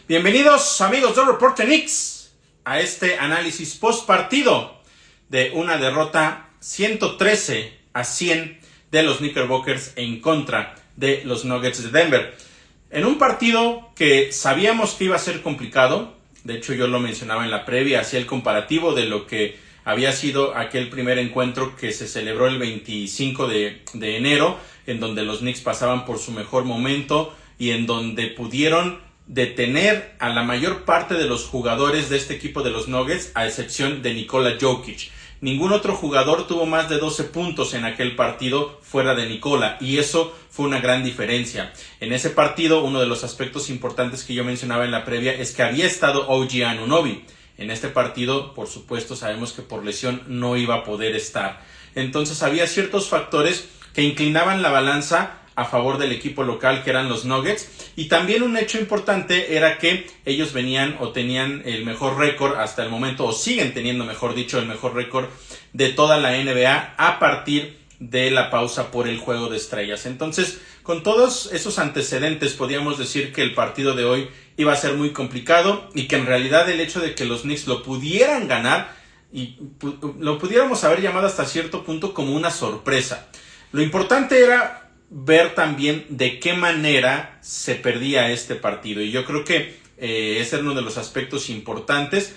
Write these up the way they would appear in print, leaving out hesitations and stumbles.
Bienvenidos amigos de Reporte Knicks a este análisis post partido de una derrota 113-100 de los Knickerbockers en contra de los Nuggets de Denver. En un partido que sabíamos que iba a ser complicado, de hecho yo lo mencionaba en la previa, hacía el comparativo de lo que había sido aquel primer encuentro que se celebró el 25 de enero, en donde los Knicks pasaban por su mejor momento y en donde pudieron detener a la mayor parte de los jugadores de este equipo de los Nuggets, a excepción de Nikola Jokic. Ningún otro jugador tuvo más de 12 puntos en aquel partido fuera de Nikola, y eso fue una gran diferencia. En ese partido, uno de los aspectos importantes que yo mencionaba en la previa es que había estado OG Anunoby. En este partido, por supuesto, sabemos que por lesión no iba a poder estar. Entonces había ciertos factores que inclinaban la balanza a favor del equipo local, que eran los Nuggets, y también un hecho importante era que ellos venían o tenían el mejor récord hasta el momento, o siguen teniendo, mejor dicho, el mejor récord de toda la NBA a partir de la pausa por el Juego de Estrellas. Entonces, con todos esos antecedentes, podíamos decir que el partido de hoy iba a ser muy complicado y que en realidad el hecho de que los Knicks lo pudieran ganar y lo pudiéramos haber llamado hasta cierto punto como una sorpresa. Lo importante era ver también de qué manera se perdía este partido, y yo creo que ese es uno de los aspectos importantes,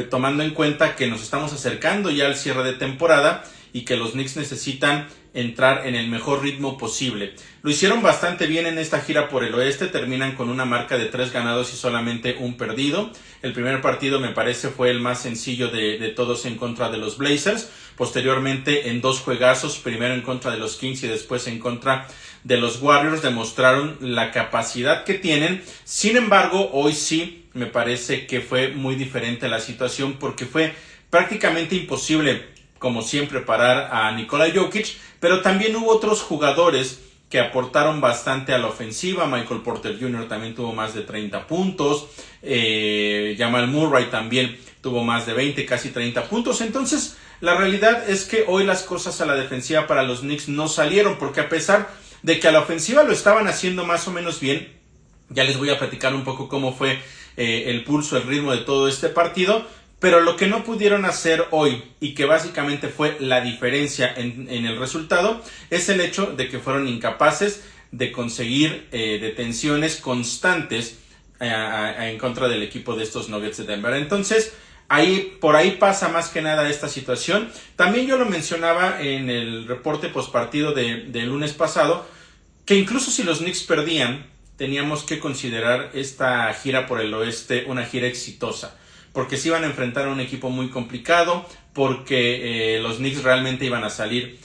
tomando en cuenta que nos estamos acercando ya al cierre de temporada y que los Knicks necesitan entrar en el mejor ritmo posible. Lo hicieron bastante bien en esta gira por el oeste, terminan con una marca de 3 ganados y solamente un perdido. El primer partido me parece fue el más sencillo de todos en contra de los Blazers. Posteriormente, en 2 juegazos, primero en contra de los Kings y después en contra de los Warriors, demostraron la capacidad que tienen. Sin embargo, hoy sí me parece que fue muy diferente la situación, porque fue prácticamente imposible, como siempre, parar a Nikola Jokic, pero también hubo otros jugadores que aportaron bastante a la ofensiva. Michael Porter Jr. también tuvo más de 30 puntos, Jamal Murray también tuvo más de 20, casi 30 puntos. Entonces, la realidad es que hoy las cosas a la defensiva para los Knicks no salieron, porque a pesar de que a la ofensiva lo estaban haciendo más o menos bien, ya les voy a platicar un poco cómo fue el pulso, el ritmo de todo este partido, pero lo que no pudieron hacer hoy, y que básicamente fue la diferencia en el resultado, es el hecho de que fueron incapaces de conseguir detenciones constantes en contra del equipo de estos Nuggets de Denver. Entonces, por ahí pasa más que nada esta situación. También yo lo mencionaba en el reporte postpartido del lunes pasado, que incluso si los Knicks perdían, teníamos que considerar esta gira por el oeste una gira exitosa, porque se iban a enfrentar a un equipo muy complicado, porque los Knicks realmente iban a salir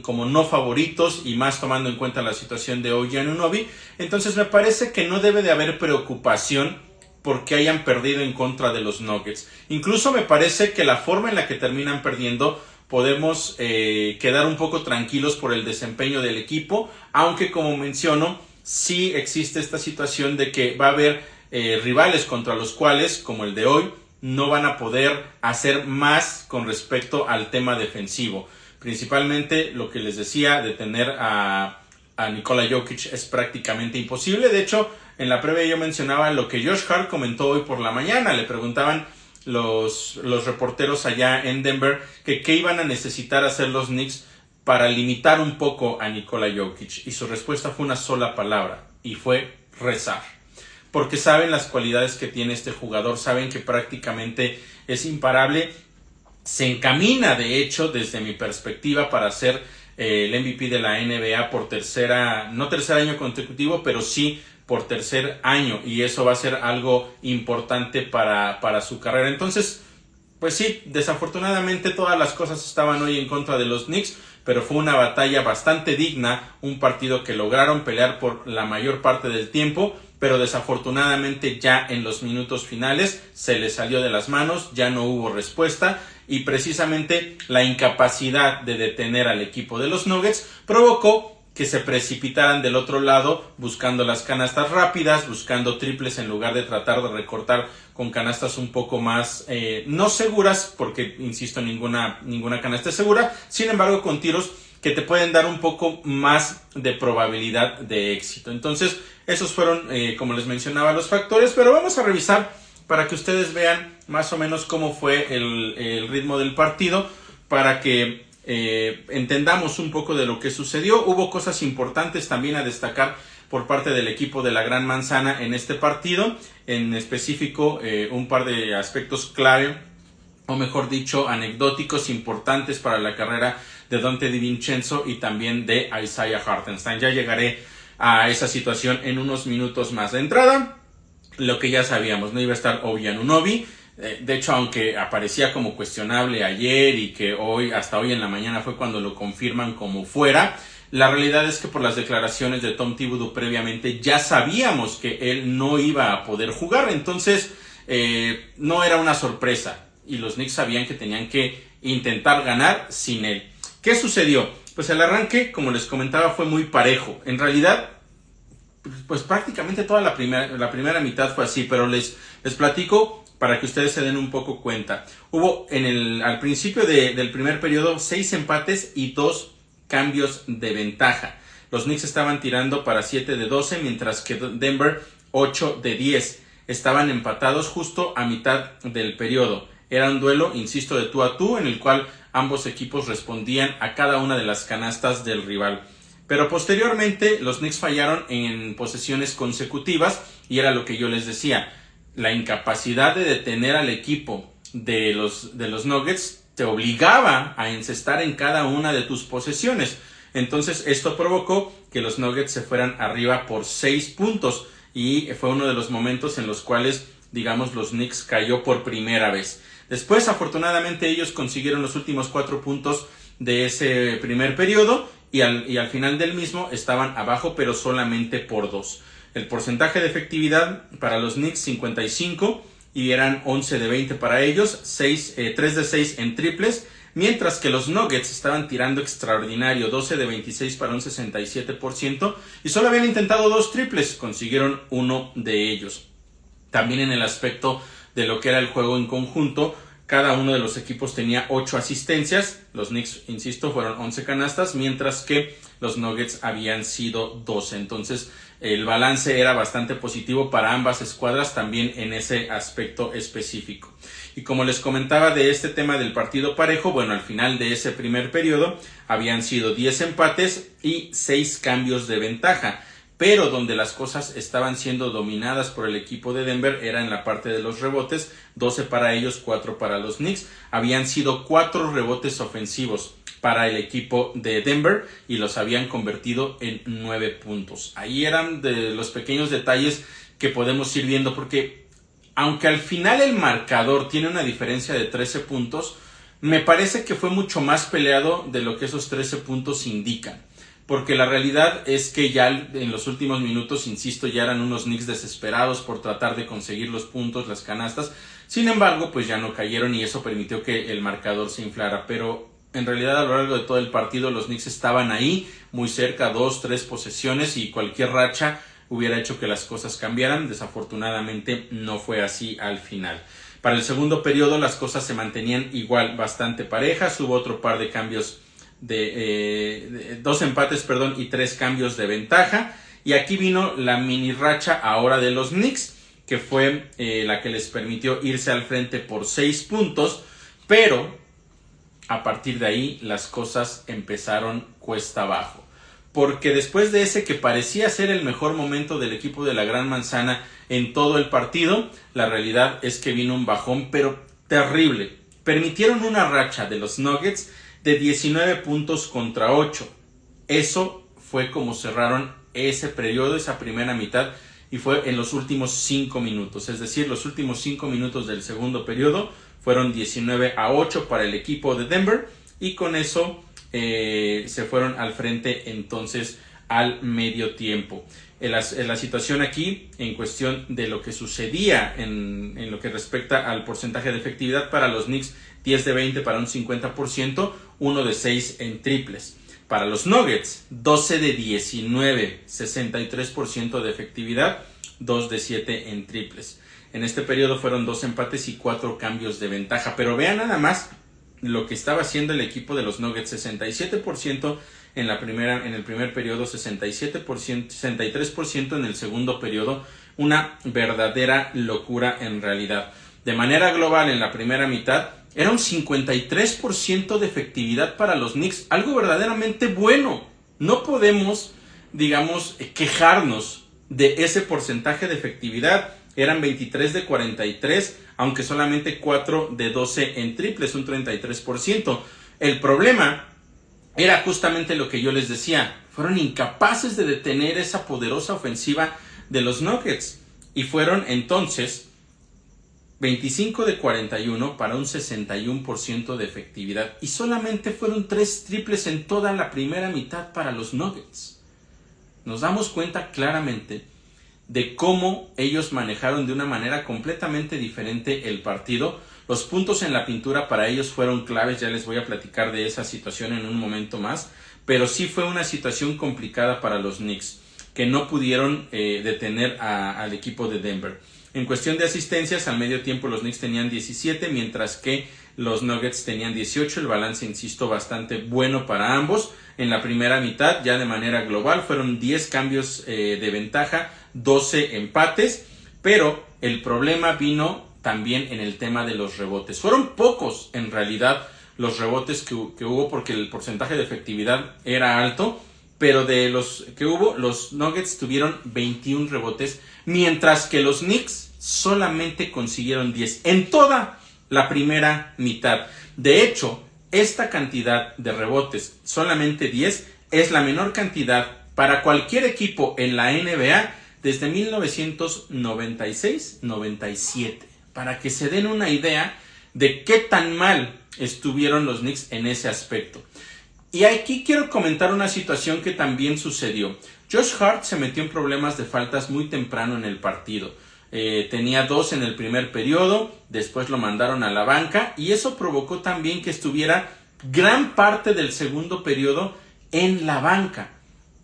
como no favoritos, y más tomando en cuenta la situación de OG Anunoby. Entonces me parece que no debe de haber preocupación porque hayan perdido en contra de los Nuggets. Incluso me parece que la forma en la que terminan perdiendo, podemos quedar un poco tranquilos por el desempeño del equipo, aunque, como menciono, sí existe esta situación de que va a haber rivales contra los cuales, como el de hoy, no van a poder hacer más con respecto al tema defensivo. Principalmente lo que les decía, detener a Nikola Jokic es prácticamente imposible. De hecho, en la previa yo mencionaba lo que Josh Hart comentó hoy por la mañana. Le preguntaban los reporteros allá en Denver que qué iban a necesitar hacer los Knicks para limitar un poco a Nikola Jokic, y su respuesta fue una sola palabra, y fue rezar. Porque saben las cualidades que tiene este jugador, saben que prácticamente es imparable. Se encamina, de hecho, desde mi perspectiva, para ser el MVP de la NBA por no tercer año consecutivo, pero sí por tercer año, y eso va a ser algo importante para su carrera. Entonces, pues sí, desafortunadamente todas las cosas estaban hoy en contra de los Knicks, pero fue una batalla bastante digna, un partido que lograron pelear por la mayor parte del tiempo, pero desafortunadamente ya en los minutos finales se les salió de las manos, ya no hubo respuesta, y precisamente la incapacidad de detener al equipo de los Nuggets provocó que se precipitaran del otro lado, buscando las canastas rápidas, buscando triples en lugar de tratar de recortar con canastas un poco más no seguras, porque, insisto, ninguna canasta es segura. Sin embargo, con tiros que te pueden dar un poco más de probabilidad de éxito. Entonces, esos fueron, como les mencionaba, los factores, pero vamos a revisar para que ustedes vean más o menos cómo fue el ritmo del partido, para que entendamos un poco de lo que sucedió. Hubo cosas importantes también a destacar por parte del equipo de la Gran Manzana en este partido, en específico un par de aspectos clave, o mejor dicho, anecdóticos importantes para la carrera de Donte DiVincenzo y también de Isaiah Hartenstein. Ya llegaré a esa situación en unos minutos más. De entrada, lo que ya sabíamos, no iba a estar Obi Anunoby. De hecho, aunque aparecía como cuestionable ayer y que hasta hoy en la mañana fue cuando lo confirman como fuera, la realidad es que por las declaraciones de Tom Thibodeau previamente ya sabíamos que él no iba a poder jugar. Entonces no era una sorpresa y los Knicks sabían que tenían que intentar ganar sin él. ¿Qué sucedió? Pues el arranque, como les comentaba, fue muy parejo. En realidad, pues prácticamente toda la primera mitad fue así, pero les platico para que ustedes se den un poco cuenta. Hubo al principio del primer periodo 6 empates y 2 cambios de ventaja. Los Knicks estaban tirando para 7 de 12, mientras que Denver 8 de 10. Estaban empatados justo a mitad del periodo. Era un duelo, insisto, de tú a tú, en el cual ambos equipos respondían a cada una de las canastas del rival. Pero posteriormente los Knicks fallaron en posesiones consecutivas y era lo que yo les decía. La incapacidad de detener al equipo de los Nuggets te obligaba a encestar en cada una de tus posesiones. Entonces esto provocó que los Nuggets se fueran arriba por 6 puntos y fue uno de los momentos en los cuales, digamos, los Knicks cayó por primera vez. Después, afortunadamente, ellos consiguieron los últimos 4 puntos de ese primer periodo y al final del mismo estaban abajo, pero solamente por 2. El porcentaje de efectividad para los Knicks 55 y eran 11 de 20 para ellos, 3 de 6 en triples, mientras que los Nuggets estaban tirando extraordinario, 12 de 26 para un 67% y solo habían intentado 2 triples, consiguieron 1 de ellos. También en el aspecto de lo que era el juego en conjunto, cada uno de los equipos tenía 8 asistencias, los Knicks, insisto, fueron 11 canastas, mientras que los Nuggets habían sido 12. Entonces el balance era bastante positivo para ambas escuadras también en ese aspecto específico. Y como les comentaba de este tema del partido parejo, bueno, al final de ese primer periodo habían sido 10 empates y 6 cambios de ventaja. Pero donde las cosas estaban siendo dominadas por el equipo de Denver era en la parte de los rebotes, 12 para ellos, 4 para los Knicks. Habían sido 4 rebotes ofensivos para el equipo de Denver y los habían convertido en 9 puntos. Ahí eran de los pequeños detalles que podemos ir viendo, porque aunque al final el marcador tiene una diferencia de 13 puntos, me parece que fue mucho más peleado de lo que esos 13 puntos indican. Porque la realidad es que ya en los últimos minutos, insisto, ya eran unos Knicks desesperados por tratar de conseguir los puntos, las canastas. Sin embargo, pues ya no cayeron y eso permitió que el marcador se inflara. Pero en realidad a lo largo de todo el partido los Knicks estaban ahí, muy cerca, 2, 3 posesiones y cualquier racha hubiera hecho que las cosas cambiaran. Desafortunadamente no fue así al final. Para el segundo periodo las cosas se mantenían igual, bastante parejas. Hubo otro par de cambios de 2 empates, y 3 cambios de ventaja, y aquí vino la mini racha ahora de los Knicks, que fue la que les permitió irse al frente por 6 puntos, pero a partir de ahí las cosas empezaron cuesta abajo, porque después de ese que parecía ser el mejor momento del equipo de la Gran Manzana en todo el partido, la realidad es que vino un bajón, pero terrible. Permitieron una racha de los Nuggets de 19 puntos contra 8. Eso fue como cerraron ese periodo, esa primera mitad, y fue en los últimos 5 minutos. Es decir, los últimos 5 minutos del segundo periodo fueron 19-8 para el equipo de Denver, y con eso se fueron al frente entonces al medio tiempo. En la situación aquí, en cuestión de lo que sucedía en lo que respecta al porcentaje de efectividad para los Knicks, 10 de 20 para un 50%, 1 de 6 en triples. Para los Nuggets, 12 de 19, 63% de efectividad, 2 de 7 en triples. En este periodo fueron 2 empates y 4 cambios de ventaja. Pero vean nada más lo que estaba haciendo el equipo de los Nuggets, 67% en el primer periodo, 63% en el segundo periodo, una verdadera locura en realidad. De manera global, en la primera mitad, era un 53% de efectividad para los Knicks, algo verdaderamente bueno. No podemos, digamos, quejarnos de ese porcentaje de efectividad. Eran 23 de 43, aunque solamente 4 de 12 en triples, un 33%. El problema era justamente lo que yo les decía. Fueron incapaces de detener esa poderosa ofensiva de los Nuggets. Y fueron entonces 25 de 41 para un 61% de efectividad. Y solamente fueron 3 triples en toda la primera mitad para los Nuggets. Nos damos cuenta claramente de cómo ellos manejaron de una manera completamente diferente el partido. Los puntos en la pintura para ellos fueron claves, ya les voy a platicar de esa situación en un momento más, pero sí fue una situación complicada para los Knicks, que no pudieron detener al equipo de Denver. En cuestión de asistencias, al medio tiempo los Knicks tenían 17, mientras que los Nuggets tenían 18, el balance, insisto, bastante bueno para ambos. En la primera mitad, ya de manera global, fueron 10 cambios de ventaja, 12 empates, pero el problema vino también en el tema de los rebotes. Fueron pocos, en realidad, los rebotes que hubo, porque el porcentaje de efectividad era alto, pero de los que hubo, los Nuggets tuvieron 21 rebotes, mientras que los Knicks solamente consiguieron 10 en toda la primera mitad. De hecho, esta cantidad de rebotes, solamente 10, es la menor cantidad para cualquier equipo en la NBA desde 1996-97, para que se den una idea de qué tan mal estuvieron los Knicks en ese aspecto. Y aquí quiero comentar una situación que también sucedió. Josh Hart se metió en problemas de faltas muy temprano en el partido. Tenía 2 en el primer periodo, después lo mandaron a la banca y eso provocó también que estuviera gran parte del segundo periodo en la banca.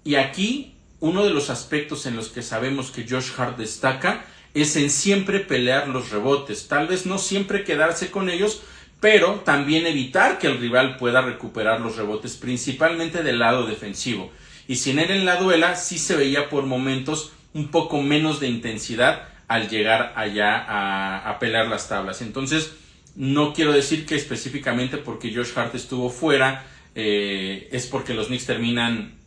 Y aquí uno de los aspectos en los que sabemos que Josh Hart destaca es en siempre pelear los rebotes. Tal vez no siempre quedarse con ellos, pero también evitar que el rival pueda recuperar los rebotes, principalmente del lado defensivo. Y sin él en la duela, sí se veía por momentos un poco menos de intensidad al llegar allá a pelear las tablas. Entonces, no quiero decir que específicamente porque Josh Hart estuvo fuera, es porque los Knicks terminan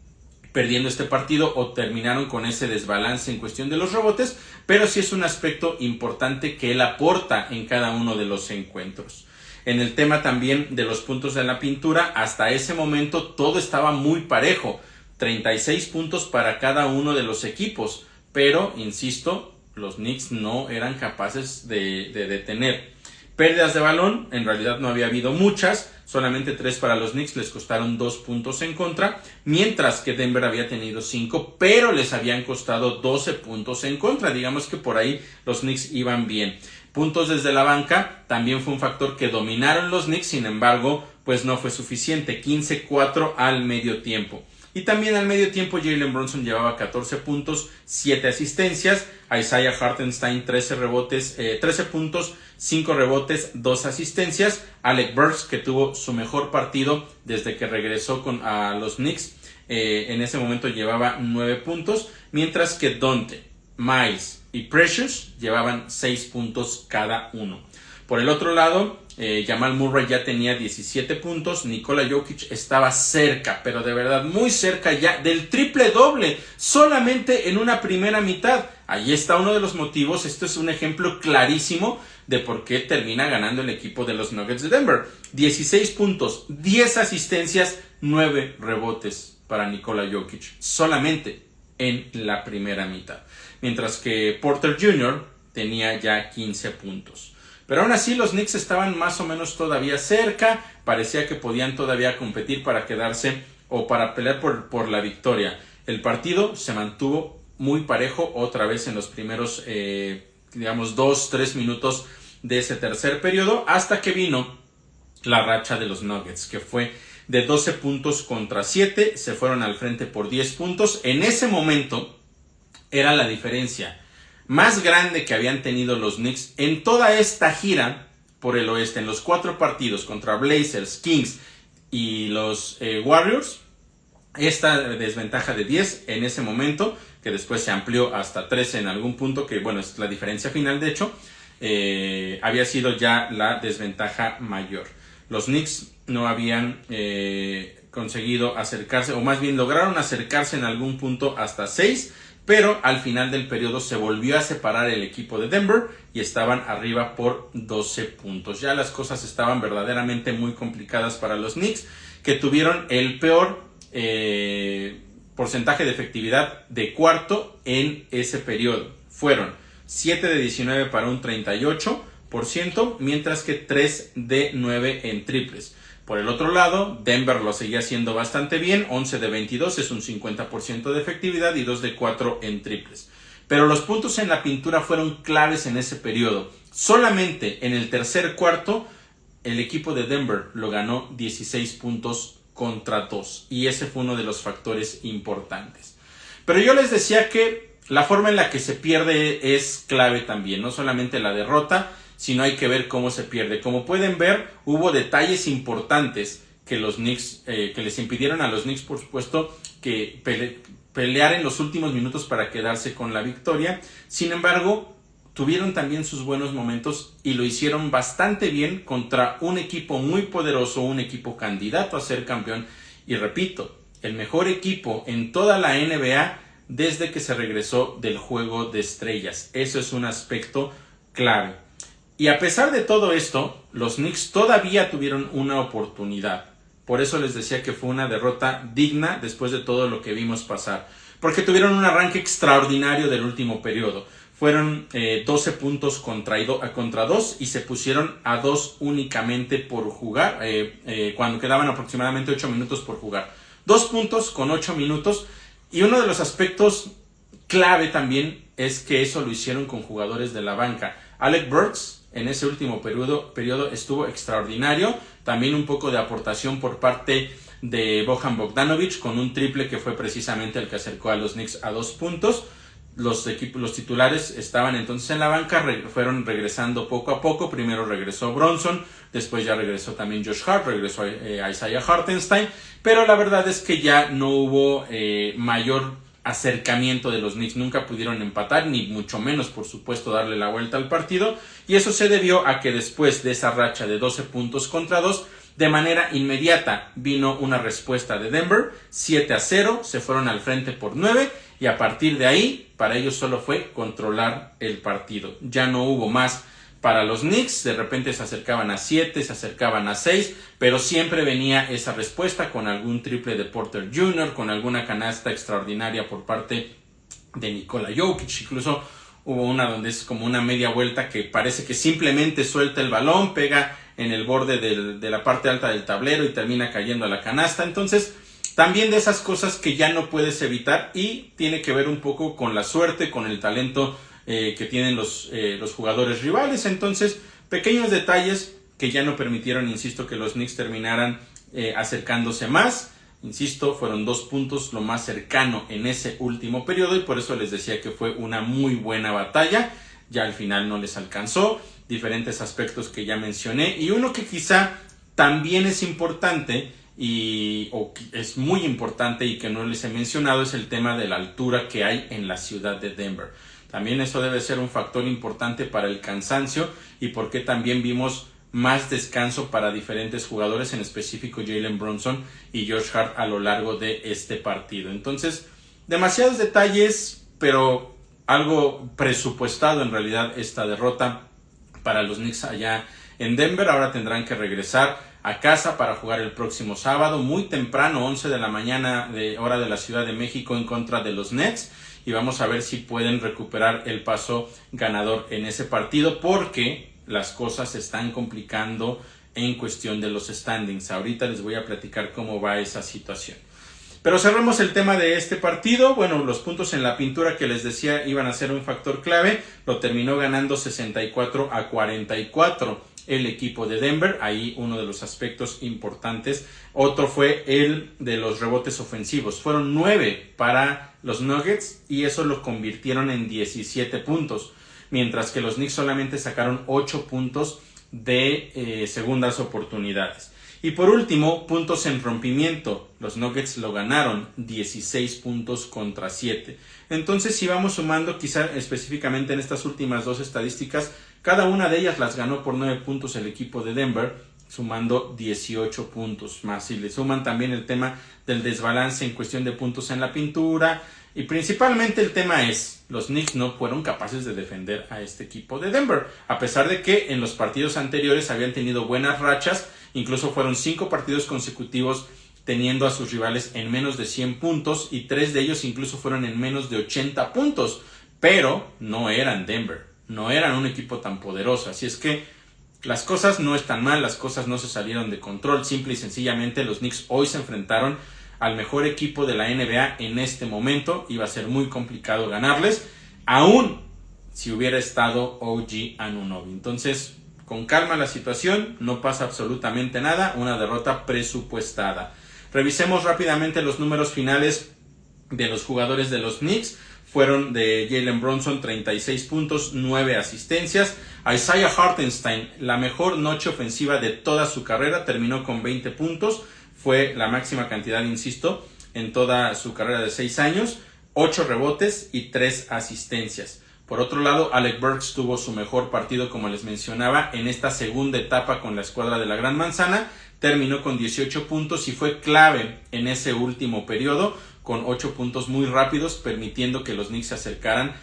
perdiendo este partido o terminaron con ese desbalance en cuestión de los rebotes, pero sí es un aspecto importante que él aporta en cada uno de los encuentros. En el tema también de los puntos de la pintura, hasta ese momento todo estaba muy parejo, 36 puntos para cada uno de los equipos, pero, insisto, los Knicks no eran capaces de detener. Pérdidas de balón, en realidad no había habido muchas, solamente 3 para los Knicks, les costaron 2 puntos en contra, mientras que Denver había tenido 5, pero les habían costado 12 puntos en contra, digamos que por ahí los Knicks iban bien. Puntos desde la banca también fue un factor que dominaron los Knicks, sin embargo, pues no fue suficiente, 15-4 al medio tiempo. Y también al medio tiempo Jalen Brunson llevaba 14 puntos, 7 asistencias, Isaiah Hartenstein 13 puntos, 5 rebotes, 2 asistencias, Alec Burks, que tuvo su mejor partido desde que regresó a los Knicks, en ese momento llevaba 9 puntos, mientras que Dante, Miles y Precious llevaban 6 puntos cada uno. Por el otro lado, Jamal Murray ya tenía 17 puntos, Nikola Jokic estaba cerca, pero de verdad muy cerca ya del triple doble, solamente en una primera mitad. Ahí está uno de los motivos, esto es un ejemplo clarísimo de por qué termina ganando el equipo de los Nuggets de Denver. 16 puntos, 10 asistencias, 9 rebotes para Nikola Jokic, solamente en la primera mitad. Mientras que Porter Jr. tenía ya 15 puntos. Pero aún así los Knicks estaban más o menos todavía cerca, parecía que podían todavía competir para quedarse o para pelear por la victoria. El partido se mantuvo muy parejo otra vez en los primeros, 2-3 minutos de ese tercer periodo, hasta que vino la racha de los Nuggets, que fue de 12 puntos contra 7, se fueron al frente por 10 puntos. En ese momento era la diferencia más grande que habían tenido los Knicks en toda esta gira por el oeste en los 4 partidos contra Blazers, Kings y los Warriors, esta desventaja de 10 en ese momento, que después se amplió hasta 13 en algún punto, que bueno, es la diferencia final de hecho, había sido ya la desventaja mayor. Los Knicks no habían conseguido acercarse, o más bien lograron acercarse en algún punto hasta 6, pero al final del periodo se volvió a separar el equipo de Denver y estaban arriba por 12 puntos. Ya las cosas estaban verdaderamente muy complicadas para los Knicks, que tuvieron el peor porcentaje de efectividad de cuarto en ese periodo. Fueron 7 de 19 para un 38%, mientras que 3 de 9 en triples. Por el otro lado, Denver lo seguía haciendo bastante bien, 11 de 22 es un 50% de efectividad y 2 de 4 en triples. Pero los puntos en la pintura fueron claves en ese periodo. Solamente en el tercer cuarto, el equipo de Denver lo ganó 16 puntos contra 2, y ese fue uno de los factores importantes. Pero yo les decía que la forma en la que se pierde es clave también, no solamente la derrota, sino hay que ver cómo se pierde. Como pueden ver, hubo detalles importantes que los Knicks, que les impidieron a los Knicks, por supuesto, que pelear en los últimos minutos para quedarse con la victoria. Sin embargo, tuvieron también sus buenos momentos y lo hicieron bastante bien contra un equipo muy poderoso, un equipo candidato a ser campeón. Y repito, el mejor equipo en toda la NBA desde que se regresó del juego de estrellas. Eso es un aspecto clave. Y a pesar de todo esto, los Knicks todavía tuvieron una oportunidad. Por eso les decía que fue una derrota digna después de todo lo que vimos pasar. Porque tuvieron un arranque extraordinario del último periodo. Fueron 12 puntos contra 2 y se pusieron a 2 únicamente por jugar, cuando quedaban aproximadamente 8 minutos por jugar. 2 puntos con 8 minutos. Y uno de los aspectos clave también es que eso lo hicieron con jugadores de la banca. Alec Burks en ese último periodo estuvo extraordinario. También un poco de aportación por parte de Bojan Bogdanovic con un triple que fue precisamente el que acercó a los Knicks a 2 puntos. Los titulares estaban entonces en la banca, fueron regresando poco a poco. Primero regresó Bronson, después ya regresó también Josh Hart, regresó Isaiah Hartenstein, pero la verdad es que ya no hubo mayor acercamiento de los Knicks. Nunca pudieron empatar, ni mucho menos, por supuesto, darle la vuelta al partido, y eso se debió a que después de esa racha de 12 puntos contra 2, de manera inmediata vino una respuesta de Denver, 7-0, se fueron al frente por 9, y a partir de ahí, para ellos solo fue controlar el partido. Ya no hubo más para los Knicks, de repente se acercaban a 7, se acercaban a 6, pero siempre venía esa respuesta con algún triple de Porter Jr., con alguna canasta extraordinaria por parte de Nikola Jokic. Incluso hubo una donde es como una media vuelta que parece que simplemente suelta el balón, pega en el borde de la parte alta del tablero y termina cayendo a la canasta. Entonces, también de esas cosas que ya no puedes evitar, y tiene que ver un poco con la suerte, con el talento que tienen los jugadores rivales. Entonces, pequeños detalles que ya no permitieron, insisto, que los Knicks terminaran acercándose más. Insisto, fueron 2 puntos lo más cercano en ese último periodo, y por eso les decía que fue una muy buena batalla. Ya al final no les alcanzó, diferentes aspectos que ya mencioné, y uno que quizá también es importante o es muy importante y que no les he mencionado, es el tema de la altura que hay en la ciudad de Denver. También eso debe ser un factor importante para el cansancio, y porque también vimos más descanso para diferentes jugadores, en específico Jalen Brunson y Josh Hart a lo largo de este partido. Entonces, demasiados detalles, pero algo presupuestado en realidad esta derrota para los Knicks allá en Denver. Ahora tendrán que regresar a casa para jugar el próximo sábado, muy temprano, 11 de la mañana, de hora de la Ciudad de México, en contra de los Nets, y vamos a ver si pueden recuperar el paso ganador en ese partido, porque las cosas se están complicando en cuestión de los standings. Ahorita les voy a platicar cómo va esa situación. Pero cerremos el tema de este partido. Bueno, los puntos en la pintura que les decía iban a ser un factor clave. Lo terminó ganando 64-44 el equipo de Denver. Ahí uno de los aspectos importantes. Otro fue el de los rebotes ofensivos. Fueron 9 para los Nuggets y eso lo convirtieron en 17 puntos. Mientras que los Knicks solamente sacaron 8 puntos de segundas oportunidades. Y por último, puntos en rompimiento. Los Nuggets lo ganaron 16 puntos contra 7. Entonces, si vamos sumando quizá específicamente en estas últimas dos estadísticas, cada una de ellas las ganó por 9 puntos el equipo de Denver, sumando 18 puntos más. Si le suman también el tema del desbalance en cuestión de puntos en la pintura, y principalmente el tema es, los Knicks no fueron capaces de defender a este equipo de Denver, a pesar de que en los partidos anteriores habían tenido buenas rachas. Incluso fueron 5 partidos consecutivos teniendo a sus rivales en menos de 100 puntos y 3 de ellos incluso fueron en menos de 80 puntos, pero no eran Denver, no eran un equipo tan poderoso, así es que las cosas no están mal, las cosas no se salieron de control, simple y sencillamente los Knicks hoy se enfrentaron al mejor equipo de la NBA en este momento. Iba a ser muy complicado ganarles, aún si hubiera estado OG Anunoby. Entonces, con calma la situación, no pasa absolutamente nada, una derrota presupuestada. Revisemos rápidamente los números finales de los jugadores de los Knicks. Fueron de Jalen Brunson, 36 puntos, 9 asistencias. Isaiah Hartenstein, la mejor noche ofensiva de toda su carrera, terminó con 20 puntos. Fue la máxima cantidad, insisto, en toda su carrera de 6 años. 8 rebotes y 3 asistencias. Por otro lado, Alec Burks tuvo su mejor partido, como les mencionaba, en esta segunda etapa con la escuadra de la Gran Manzana. Terminó con 18 puntos y fue clave en ese último periodo, con 8 puntos muy rápidos, permitiendo que los Knicks se acercaran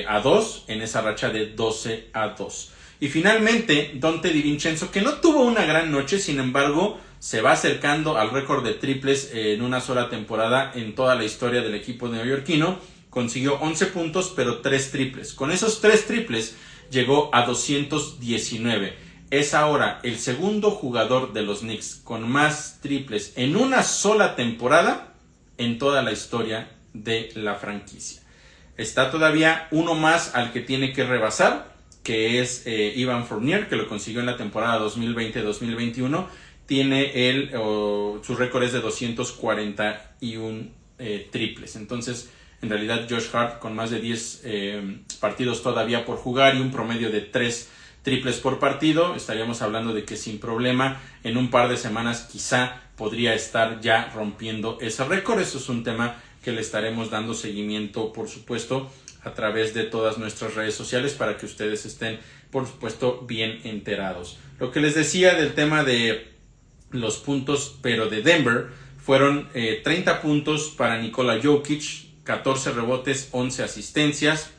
a 2 en esa racha de 12-2. Y finalmente, Donte DiVincenzo, que no tuvo una gran noche, sin embargo, se va acercando al récord de triples en una sola temporada en toda la historia del equipo neoyorquino. Consiguió 11 puntos, pero 3 triples. Con esos 3 triples llegó a 219. Es ahora el segundo jugador de los Knicks con más triples en una sola temporada en toda la historia de la franquicia. Está todavía uno más al que tiene que rebasar, que es Evan Fournier, que lo consiguió en la temporada 2020-2021. Tiene su récord es de 241 triples. Entonces, en realidad, Josh Hart con más de 10 partidos todavía por jugar y un promedio de 3 triples por partido, estaríamos hablando de que sin problema en un par de semanas quizá podría estar ya rompiendo ese récord. Eso es un tema que le estaremos dando seguimiento, por supuesto, a través de todas nuestras redes sociales para que ustedes estén, por supuesto, bien enterados. Lo que les decía del tema de los puntos, pero de Denver, fueron 30 puntos para Nikola Jokic, 14 rebotes, 11 asistencias.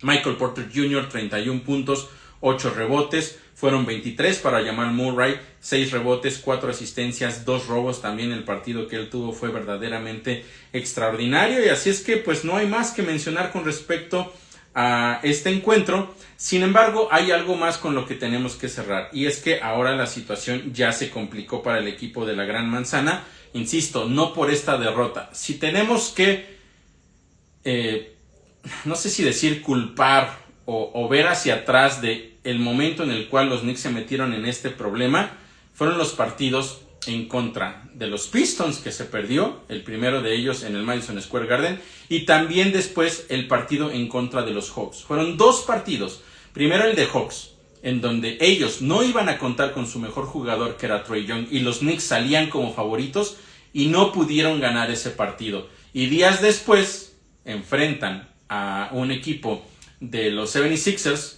Michael Porter Jr., 31 puntos, 8 rebotes. Fueron 23 para Jamal Murray, 6 rebotes, 4 asistencias, 2 robos. También el partido que él tuvo fue verdaderamente extraordinario. Y así es que pues no hay más que mencionar con respecto a este encuentro. Sin embargo, hay algo más con lo que tenemos que cerrar. Y es que ahora la situación ya se complicó para el equipo de la Gran Manzana. Insisto, no por esta derrota. Si tenemos que no sé si decir culpar o ver hacia atrás de el momento en el cual los Knicks se metieron en este problema, fueron los partidos en contra de los Pistons, que se perdió, el primero de ellos en el Madison Square Garden, y también después el partido en contra de los Hawks. Fueron 2 partidos, primero el de Hawks, en donde ellos no iban a contar con su mejor jugador, que era Trae Young, y los Knicks salían como favoritos y no pudieron ganar ese partido. Y días después enfrentan a un equipo de los 76ers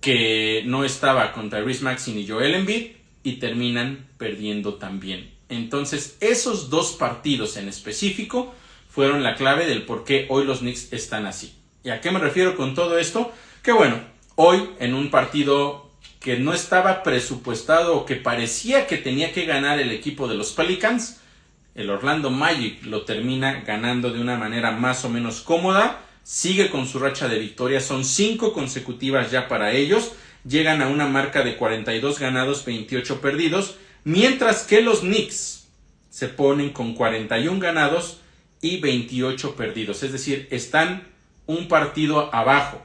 que no estaba con Tyrese Maxey ni Joel Embiid y terminan perdiendo también. Entonces, esos 2 partidos en específico fueron la clave del por qué hoy los Knicks están así. ¿Y a qué me refiero con todo esto? Que bueno, hoy en un partido que no estaba presupuestado o que parecía que tenía que ganar el equipo de los Pelicans, el Orlando Magic lo termina ganando de una manera más o menos cómoda. Sigue con su racha de victorias, son 5 consecutivas ya para ellos. Llegan a una marca de 42 ganados, 28 perdidos. Mientras que los Knicks se ponen con 41 ganados y 28 perdidos. Es decir, están un partido abajo.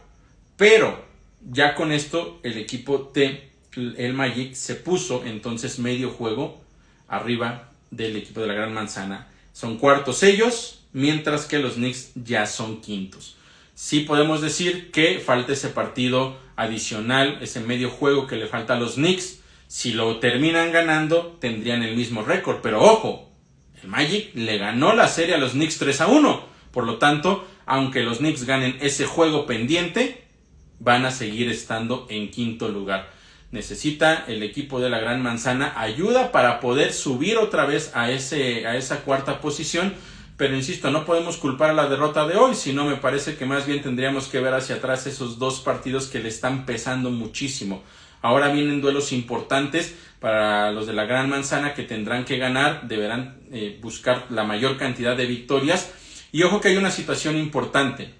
Pero ya con esto el equipo de el Magic se puso entonces medio juego arriba del equipo de la Gran Manzana. Son cuartos ellos, mientras que los Knicks ya son quintos. sí podemos decir que falta ese partido adicional, ese medio juego que le falta a los Knicks. Si lo terminan ganando, tendrían el mismo récord. Pero ojo, el Magic le ganó la serie a los Knicks 3-1. Por lo tanto, aunque los Knicks ganen ese juego pendiente, van a seguir estando en quinto lugar. Necesita el equipo de la Gran Manzana ayuda para poder subir otra vez a esa cuarta posición. Pero insisto, no podemos culpar a la derrota de hoy, sino me parece que más bien tendríamos que ver hacia atrás esos dos partidos que le están pesando muchísimo. Ahora vienen duelos importantes para los de la Gran Manzana que tendrán que ganar, deberán buscar la mayor cantidad de victorias. Y ojo que hay una situación importante.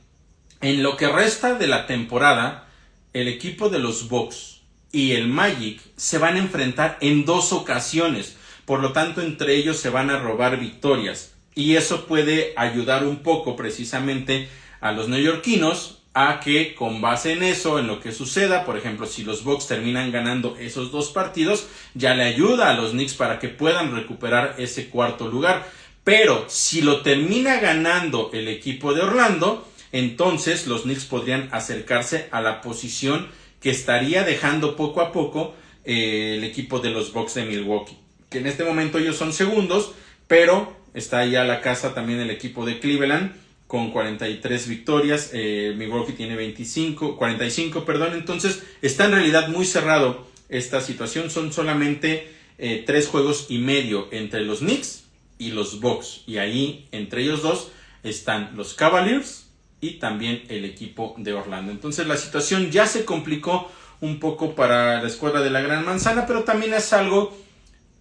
En lo que resta de la temporada, el equipo de los Bucks y el Magic se van a enfrentar en 2 ocasiones. Por lo tanto, entre ellos se van a robar victorias. Y eso puede ayudar un poco precisamente a los neoyorquinos a que con base en eso, en lo que suceda, por ejemplo, si los Bucks terminan ganando esos 2 partidos, ya le ayuda a los Knicks para que puedan recuperar ese cuarto lugar. Pero si lo termina ganando el equipo de Orlando, entonces los Knicks podrían acercarse a la posición que estaría dejando poco a poco el equipo de los Bucks de Milwaukee, que en este momento ellos son segundos, pero está ya a la casa también el equipo de Cleveland con 43 victorias, Milwaukee tiene 45, entonces está en realidad muy cerrado esta situación, son solamente 3 juegos y medio entre los Knicks y los Bucks, y ahí entre ellos dos están los Cavaliers y también el equipo de Orlando. Entonces la situación ya se complicó un poco para la escuadra de la Gran Manzana, pero también es algo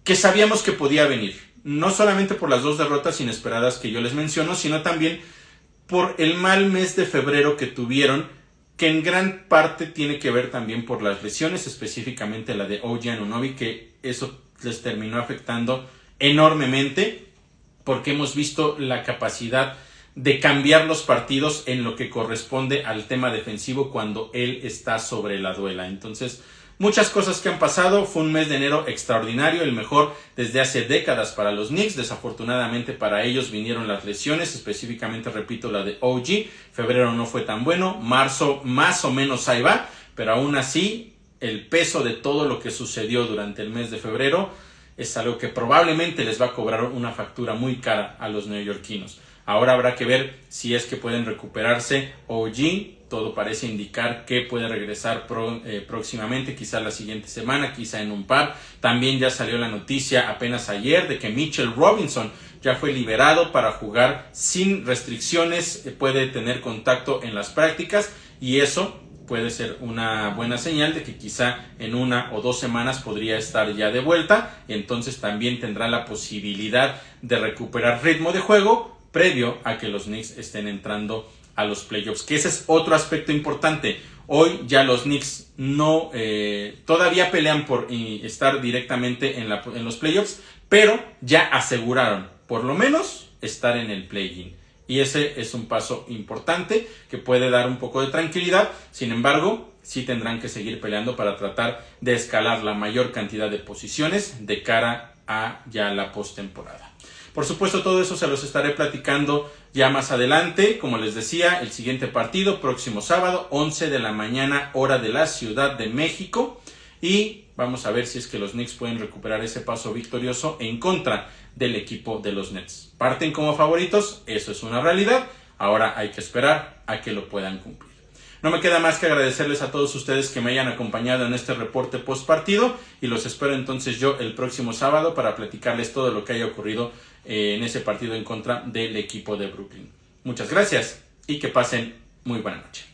que sabíamos que podía venir, no solamente por las 2 derrotas inesperadas que yo les menciono, sino también por el mal mes de febrero que tuvieron, que en gran parte tiene que ver también por las lesiones, específicamente la de OG Anunoby, que eso les terminó afectando enormemente, porque hemos visto la capacidad de cambiar los partidos en lo que corresponde al tema defensivo cuando él está sobre la duela. Entonces, muchas cosas que han pasado, fue un mes de enero extraordinario, el mejor desde hace décadas para los Knicks. Desafortunadamente para ellos vinieron las lesiones, específicamente, repito, la de OG. Febrero no fue tan bueno, marzo más o menos ahí va, pero aún así el peso de todo lo que sucedió durante el mes de febrero es algo que probablemente les va a cobrar una factura muy cara a los neoyorquinos. Ahora habrá que ver si es que pueden recuperarse OG. Todo parece indicar que puede regresar próximamente, quizá la siguiente semana, quizá en un par. También ya salió la noticia apenas ayer de que Mitchell Robinson ya fue liberado para jugar sin restricciones, puede tener contacto en las prácticas y eso puede ser una buena señal de que quizá en 1 o 2 semanas podría estar ya de vuelta. Entonces también tendrá la posibilidad de recuperar ritmo de juego previo a que los Knicks estén entrando a los playoffs, que ese es otro aspecto importante. Hoy ya los Knicks no todavía pelean por estar directamente en los playoffs, pero ya aseguraron por lo menos estar en el play-in. Y ese es un paso importante que puede dar un poco de tranquilidad. Sin embargo, sí tendrán que seguir peleando para tratar de escalar la mayor cantidad de posiciones de cara a ya la postemporada. Por supuesto, todo eso se los estaré platicando ya más adelante. Como les decía, el siguiente partido, próximo sábado, 11 de la mañana, hora de la Ciudad de México. Y vamos a ver si es que los Knicks pueden recuperar ese paso victorioso en contra del equipo de los Nets. Parten como favoritos, eso es una realidad. Ahora hay que esperar a que lo puedan cumplir. No me queda más que agradecerles a todos ustedes que me hayan acompañado en este reporte post partido y los espero entonces yo el próximo sábado para platicarles todo lo que haya ocurrido en ese partido en contra del equipo de Brooklyn. Muchas gracias y que pasen muy buena noche.